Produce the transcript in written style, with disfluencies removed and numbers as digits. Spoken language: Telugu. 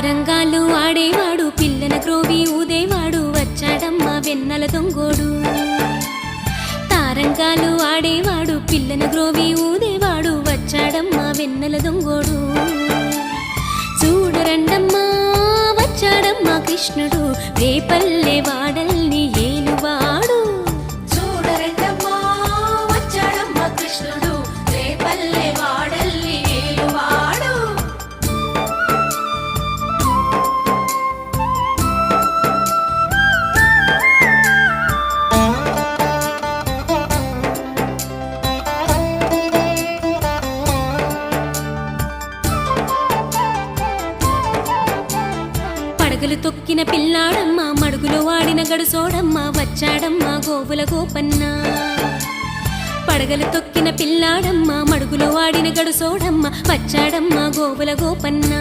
తారంగాలు ఆడేవాడు పిల్లన క్రోవి ఊదేవాడు వచ్చాడమ్మ వెన్నెల దొంగోడు తారంగాలు ఆడేవాడు పిల్లన క్రోవి ఊదేవాడు వచ్చాడమ్మ వెన్నెల దొంగోడు చూడరండమ్మా వచ్చాడమ్మ కృష్ణుడు రేపల్లె వాడల్ని ఏలువాడు చూడరండమ్మా వచ్చాడమ్మ కృష్ణుడు రేపల్లె వాడల్ని ఏలువాడు పడగలు తొక్కిన పిల్లాడమ్మ మడుగులో వాడిన గడుసోడమ్మ వచ్చాడమ్మ గోవుల గోపన్న పడగలు తొక్కిన పిల్లాడమ్మ మడుగులో వాడిన గడుసోడమ్మ వచ్చాడమ్మ గోవుల గోపన్న